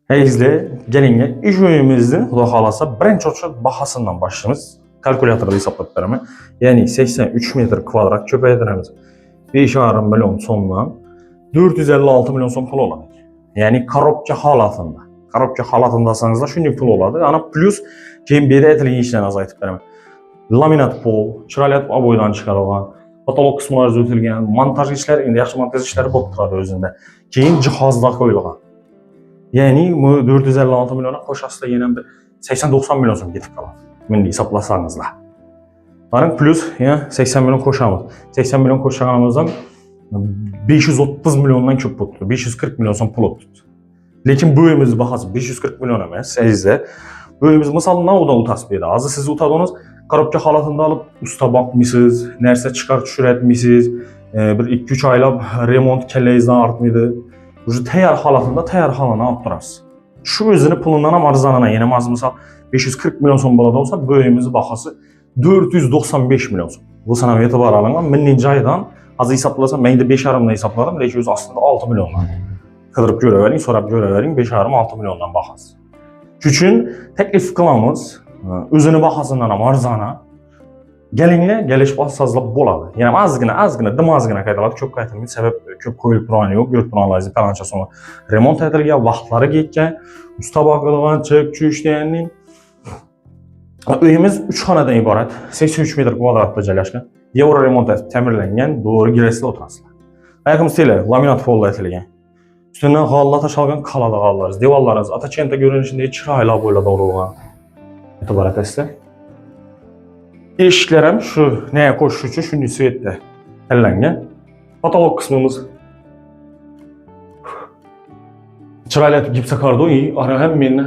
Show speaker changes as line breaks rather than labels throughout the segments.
Heyizli, gelin iş uyumumuzun Xudo xolasa birinchi o'chir bahasından başlayımız. Kalkulyatorda hesaplab beraman. Yani 83 metr kvadrat ko'paytiramiz. 5,5 milyon so'mdan 456 milyon so'm pul oladi. Yani korobka holatida. Korobka holatidasangizlar shunday pul oladi. Ana plus keyin beda aytilgan ishlarni azaytib beraman. Laminat pol, chiroyli oboydan chiqarilgan, patolog qismlari o'tilgan, montaj ishlari, endi yaxshi montaj ishlari bo'lib turadi o'zida. Keyin jihozlar qo'yilgan. Yani bu 456 milyona qo'shasizlar yana bir 80-90 milyon so'm ketib qoladi. Bunday hisoblasangizlar. Qarang plus yana 80 milyon qo'shamiz. 80 milyon qo'shganimizdan 530 milyondan ko'p bo'ldi. 540 milyon so'm pul o'tdi. Lekin bu uyimiz bahasi 540 milyon emas. Sizda bu uyimiz masalan navdan utasib berdi. Hozir siz utadınız, korobka holatida olib usta boqmisiz, narsa chiqarib tushirayapmisiz, bir 2-3 oylab remont kellangizdan ortmaydi. Уже tayyor holatida tayyor holini olib turasiz. Shu o'zini pulidan ham arzonana, yana misol 540 milyon so'm bo'ladi bo'lsa, bu uyimiz bahasi 495 milyon so'm. Bu sanam e'tibor olingan 1000 oydan hozir hisoblasam, men 5,5 dan hisobladim, lekin o'zi aslida 6 milliondan. Qidirib ko'ravering, so'rab ko'ravering, 5,5-6 milliondan bahasi. Shuning uchun taklif qilamiz, o'zini bahasidan ham arzona. Gelinglar, gelishib olsangizlar bo'ladi. Yana ozgina, dimozgina qaytariladi, ko'p qaytilmaydi. Sabab ko'p qo'yilib turgani yo'q. Ko'rib turganlaringiz palancha so'ng remont etilgan, vaqtlari ketgan, usta boqilgan, chek ishlayotganning. Uyimiz 3 xonadan iborat, 83 metr kvadratda joylashgan. Yevro remont etib ta'mirlangan, to'g'ri girasizlar o'tirasizlar. Ayaqimiz tele, laminat polda etilgan. Ustidan g'alla tashalgan qalada g'allarimiz, devorlarimiz atachenta ko'rinishida chiroyli bo'ylab urilgan. E'tibor etasizlar. Eshiklar ham shu nega qo'shish uchun shunday svetda tanlangan. Patolog qismimiz chiroyli gipsakarton, ara ham meni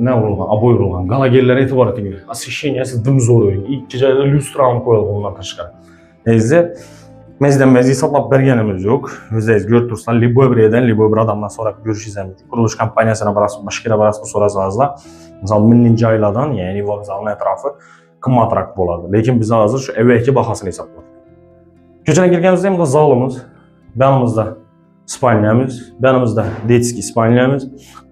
nima urilgan, oboy urilgan. Galagellar e'tibor eting. Освещениеsi dimzo'r. Ikki joyda lyustrani qo'yilgan undan tashqari. Endi mezdan hisoblab berganimiz yo'q. O'zingiz ko'rib tursangiz, liboy bir yerdan, liboy bir odamdan so'rab ko'rishingiz ham mumkin. Qurilish kompaniyasidan borasiz, boshqa borasiz so'rasangizlar, misol 1000 joylardan, ya'ni vokzalning atrofi qimmatroq bo'ladi. Lekin biz hozir shu evaki bahosini hisobladik. Ko'chadan kirganimizda ham zalimiz, yanimizda spalnyamiz, yanimizda detskiy spalnyamiz,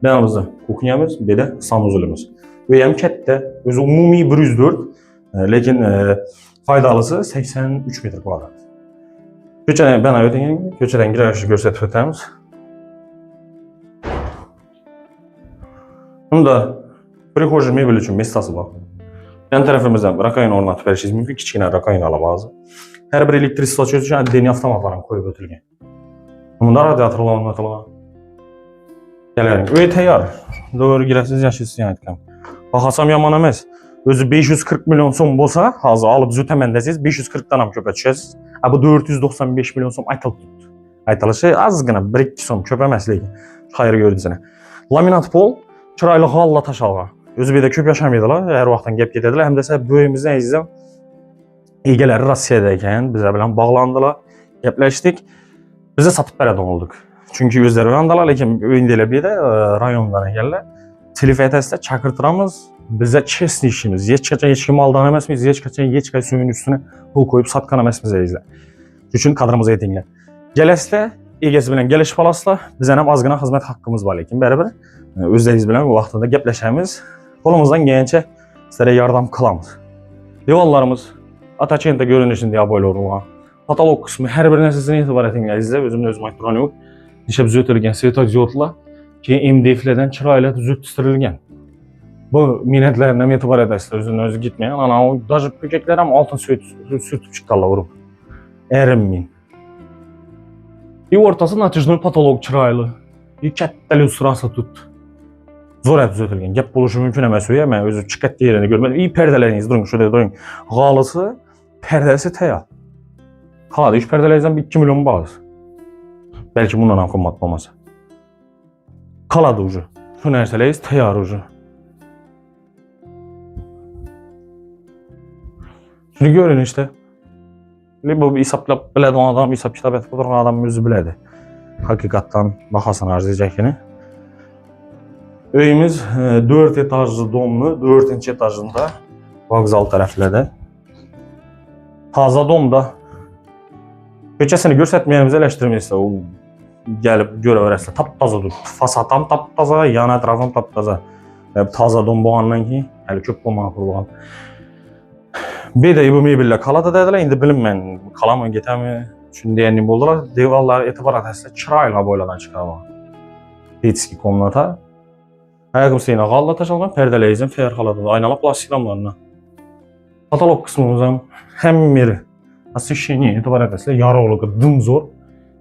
yanimizda kuxnyamiz, bu yerda sanuzulimiz. Bu ham katta, o'zi umumiy 104, lekin foydalisi 83 metr kvadrat. Ko'chadan bana o'tgan, ko'chadan kirishni ko'rsatib o'tamiz. Bunda prixojniy mebel uchun mestasi bor. Yan tarafimizdan rakoyin o'rnatib berishingiz mumkin, kichkina rakoyin olamiz. Har bir elektrik sochish uchun oddiy avtomatlarni qo'yib o'tilgan. Bunda radiatorlar o'rnatilgan. Keling, uy tayyor. To'g'ri girasiz, yashaysiz aytgan. Bahasam yomon emas. O'zi 540 milyon so'm bo'lsa, hozir olib zutaman desangiz 540 dan ham ko'p tushasiz. Bu 495 milyon so'm aytilibdi. Aytilishi ozgina 1-2 so'm ko'p emas lekin. Xayr ko'rdingizlar. Laminat pol chiroyli g'alla tashalgan. O'zbekda ko'p yashamaydilar, har vaqtdan gap ketadilar. Hamda bu uyimizdan azizim egalari Rossiyada ekan, bizlar bilan bog'landilar, gaplashdik. Bizni sotib beradi oldik. Chunki o'zlari rayondalar, lekin o'yindalar bu yerda rayondan ekanlar. Telefon etasida chaqirtiramiz. Bizda chestni ishimiz. Hech qachon hech kim oldan emasmiz, hech qachon hech qaysi suyun ustini pul qo'yib sotgan emasmiz azizlar. Shuning uchun qadrimizni aytinglar. Kelasizlar, egasi bilan kelishib olasizlar. Bizdan ham ozgina xizmat haqqimiz bor, lekin baribir o'zingiz bilan vaqtida gaplashamiz. Qo'limizdan kelgancha sizlarga yordam qilamiz. Devorlarimiz atachenta ko'rinishida oboylar urilgan. Patolog qismi har bir narsasini e'tibor eting azizlar. O'zimni o'zim aytib turganim yo'q. Ishab zo'tilgan svetodiodlar, keyin MDFlardan chiroyli zo'ttirilgan. Bu minatlarni ham e'tibor etasizlar, o'zini-o'zi gitmagan. Ana даже ko'kaklar ham oltin surtib chiqqanlar urib. Erinmin. O'rtasi natijnoy patolog chiroyli. Katta lyustrasi tutdi. Zo'r tuzatilgan. Gap bo'lishi mumkin emas u, men o'zi chiqatdi yerini ko'rmadim. Perdalaringiz turing, shunday turing. G'olisi, perdasi tayyor. Qoladi, ish perdalaringiz ham 2 million bor. Balki bundan ham qimmat bo'lmasa. Qoladi uje. Shu narsalaringiz tayyor uje. Shuni ko'ring işte. Bu hisoblab biladigan odam, hisob kitob etib turgan odam o'zi biladi. Haqiqatdan bahosini arziyacakini. Uyimiz 4 etajlı domlu, 4. etajında vokzal taraflarda. Taza domda. Ko'chasini ko'rsatmaymiz, eleştirmaysiz. gəlib görəvərəslə taptaza dur. Fasatam taptaza, yan ətrafım taptaza. Taza donboğandan ki, hələ köp olmağa qurulğan. Bir də bu mebellər kalada dediler. İndi bilinmən kalamı getəmi üçün deyənim oldular. Devallar etibarat əslə kirayla boyladan çıxarmaq. Petski komnata. Ayağım seyinə qalla taşalğan, pərdələyizim, fəyər xaladı, aynalı plastik damlarına. Katalog kısmımızdan hem yeri. Освещение etibarat əslə yarı oluq, dımzor.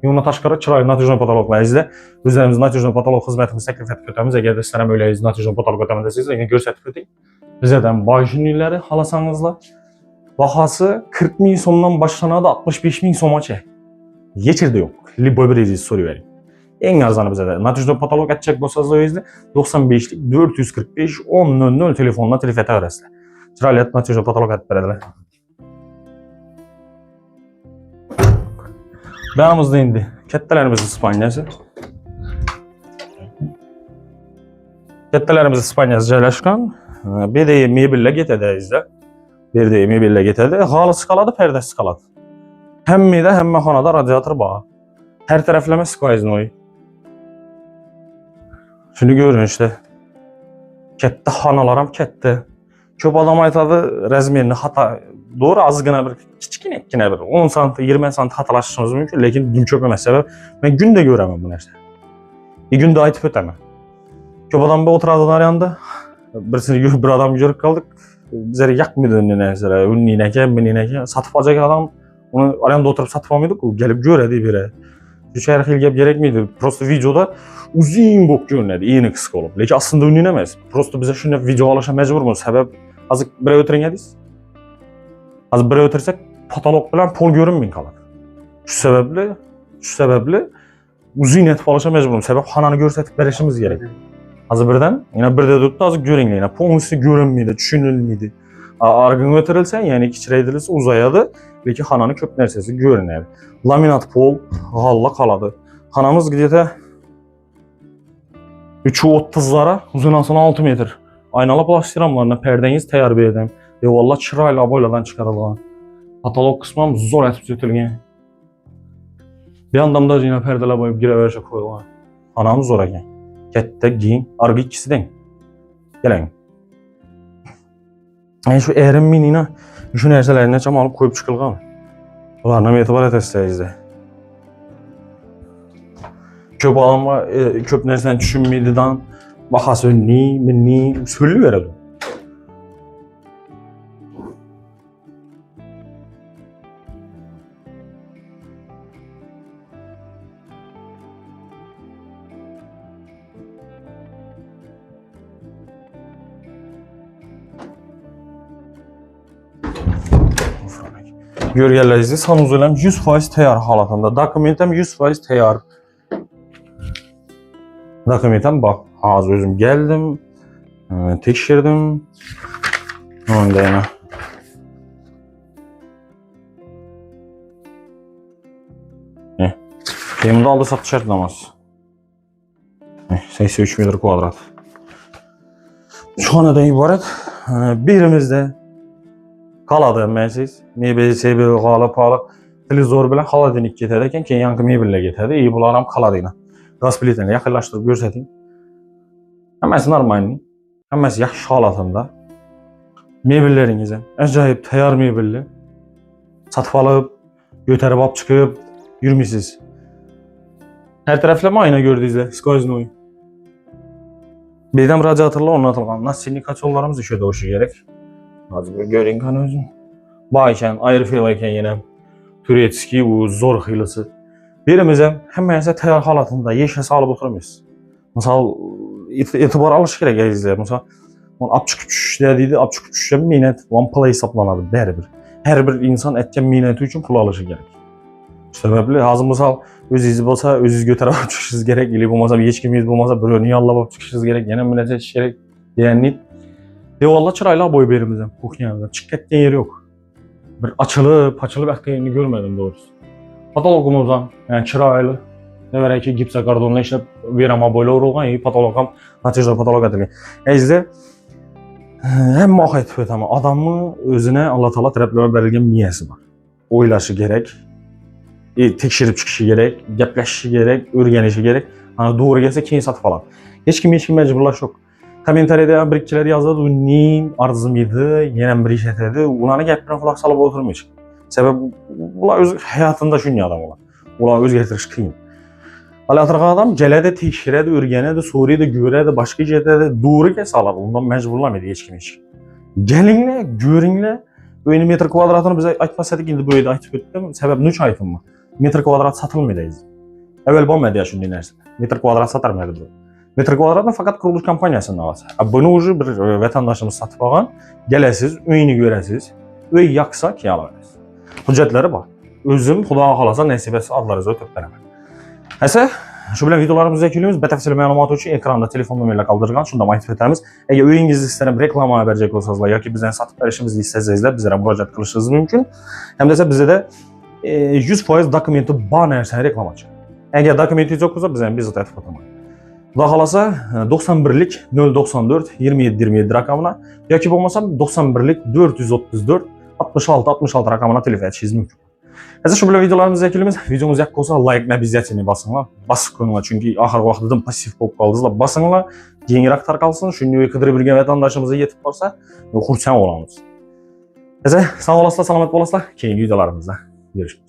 Yoluna taşqara çıraylı natijyon patologla izlə. Üzərimiz natijyon patolog xidmətimiz təklif edib ötəmiz. Əgər də istərəm öyləyiz natijyon patolog ötəmədəsiniz, yəni göstərib ötəyik. Bizədən bayjinlikləri halasanızla. Bahası 40.000 somdan başlanadı 65.000 soma çək. Geçir də yox. Liboy bir rejisi soru verin. En arzanı bizə də. Natijyon patolog etçək bolsanız o izlə. 95'lik 445 1000 telefonla telif etə arasında. Çıraylı natijyon patolog etib verədilər. Bağımızda indi kəttələrimizin İspanyası. Kəttələrimizin İspanyası cərləşqan. Bir də mebellə getədəyiz də. Bir də mebellə getədə. Halı skaladı, pərdə skaladı. Həmmi də həmməxanada radiator bağı. Hər tərəfləmə skvayznoy. Şimdi görün işte. Kətdə xanalaram kətdə. Köp adam aytadı rəzmerini hata. Doğru azgına bir, kiçikine bir 10 cm, 20 cm hatalaşışımız mümkün. Lakin gün köpəmə səbəb. Mən gün də görəməm bu nəsə. Bir gün də aytıb ötəməm. Köp adam bir oturadığın yanında. Bir adam görüp kaldık. Bizə yakmıydı önüne nəzərə. Ünlüyinəkə, miniyinəkə. Satıp acak adam. Onu arayanda oturup satıpamaydık. O gelip görədi birə. Üç ayarıq ilgəb gerek miydi? Prosto videoda uzun bok görünədi. İyini qısıq olub. Lakin aslında ünlüyinəməz. Prosto bizə şuna video alışa məcbur mu? Səbəb azıq birə ötürən yediyiz. Az birə ötürsək patolog bilan pol görünməyin qalır. Şu səbəbli uzun etib alışa məcburum. Səbəb xananı göstərib verişimiz gerek. Az birdən, yine bir də tutdu, azıq görün yine. Polisi görünməydi, düşünülməydi. Arqın ötürülsə, yəni kiçirədilirsə uzayadı. Lakin xananı köp nərsəsi görünədi. Laminat pol, qalla qaladı. Xanamız qidətə 330'lara, uzunasına 6 metr. Aynalı plastik ramlarına pərdəniz təyar edəm. Valla çırayla boyladan çıxarılğan. Katalog kısmım zor etib götürülgən. Bir andamda yine pərdələ boyub girəvərşə koyulğan. Xanamız zor ekan. Kətdə giyin, arqı ikisidən. Gələn. Yəni şu ərin minina, şu nərsələrinə cam alıb koyub çıxılğan. Bunlarla etibar etəsizdə. Köp adam var, köp nərsələn düşünməydidən, baxası önlü, minni, söylü verədim. Görgələrinizi sanuzuləm 100% təyar halatında. Dokumentim 100% təyar. Dokumentim bax, hazır özüm gəldim, tekşirdim. Onda yana. Temdə aldı satış şərtnaması. 83 metr kvadrat. Şu anadan ibarət birimizdə qaladı mənsiz. Mebel, sebel, qalı, palı. Televizor bilən xaladenik getədəkən ki, yankı mebellə getədi. İyi bularam qaladıyla. Qaz plitini yaxınlaşdırıb görsətin. Həməsi normalni. Həməsi yaxşı halatında. Mebellərinizə əcayib təyar mebelli. Satıb alıb, götərib ab çıxıb, yürümüsünüz. Hər tərəfləmə ayna gördüyünüzdə, skvayznoy. Birdən radiatorla onatılğan. Nasillik kaçollarımız işə doğuşu gerek. Hazır görün kan özün. Bayken, ayrı filayken yine Turetski bu zor xıylısı. Birimizə həməyəsə təyar halatında yeşə salıb oturmuyuz. Misal etibar alış gerek izləyir. Misal apçıq uçuş dediydi, apçıq uçuşa minət vampala hesablanadı bəri bir. Hər bir insan etken minəti üçün pul alışı gerek. Səbəbli hazır misal öz izi olsa özünüz götürüb çıxışınız gerek. İli bulmasa heç kiminiz bulmasa bir önü yallab çıxışınız gerek. Yenə minəcə gerek. Yəni valla çırayla boy verimizden, kuxnyamızdan. Çıkkətdən yeri yok. Bir açılıb ətqəyini görmədim doğrusu. Patologumuzdan, yani çıraylı, ne verək ki, gipsa kardonla işləb verəmə boyla vurulğan, patologam, natijada patolog edilir. Əzdə, həm məxət etib ama adamı özünə Allah-Taala tərəfləmə verilgən miyəsi var. Oylaşı gerek. tekşirib chiqishi kerak, gaplashishi kerak, o'rganishi kerak. Hani doğru gelse keyin satib oladi. Hech kim majburlash yo'q. Kommentariyada bir ikkilar yozadi, u ning arzimidi, yana bir ish aytadi. Ularni gapidan quloq solib o'tirmaysh. Sababi ular o'z hayotida shunday odam ular. Ular o'zgartirish qiyin. Hali adam keladi, tekshiradi, o'rganadi, so'raydi, ko'radi, boshqa ketadi, doğru kelsa oladi. Undan majburlamaydi hech kim. Gelinglar, ko'ringlar. O'yini metr kvadratini biz aytmasadik, endi bu yerda aytib o'tdim. Sababini uch aytdim. Metr kvadrat sotilmaydi. Evvel bo'lmaydi ya shunday narsa. Metr kvadrat sotarmaydi bu. Metr kvadratni faqat qurilish kompaniyasidan olasiz. Buni уже bir vatandaşımız satib olgan. Kelasiz, uyini ko'rasiz. Uy yoqsa keyin olasiz. Hujjatlari bor. O'zim xudo xolasa nasib etsa adlaringizni o'tib beraman. Esa, shu bilan videolarimizni yakunlaymiz. Batafsil ma'lumot uchun ekranda telefon nomerlari qoldirgan, shunda aytib o'tamiz. Agar uyingizni istalab reklama berajak bo'lsangiz yoki bizdan sotib berishimizni istasangizlar, bizlarga murojaat qilishingiz mumkin. Hamda esa bizda 100% dokumenti bor narsani reklamachi. Agar dokumentingiz yo'q bo'lsa, biz ham bezovta aytib o'taman. Xudo xolasa 91lik 094 27 27 raqamına yoki bo'lmasa 91lik 434 66 66 raqamına telefon etishingiz mumkin. Hozir shu bilan videolarimizni yakunlaymiz. Videomiz yoqib qolsa like обязательно bosinglar. Bosib qo'yinglar, chunki oxirgi vaqtda passiv bo'lib qoldingizlar. Bosinglar, kengroq tarqalsin. Shunday qidirib yurgan vatandoshimizga yetib qolsa, xursand bo'lamiz. Hozir sog' bo'lasizlar, salomat bo'lasizlar. Keyingi videolarimizda görüşürüz.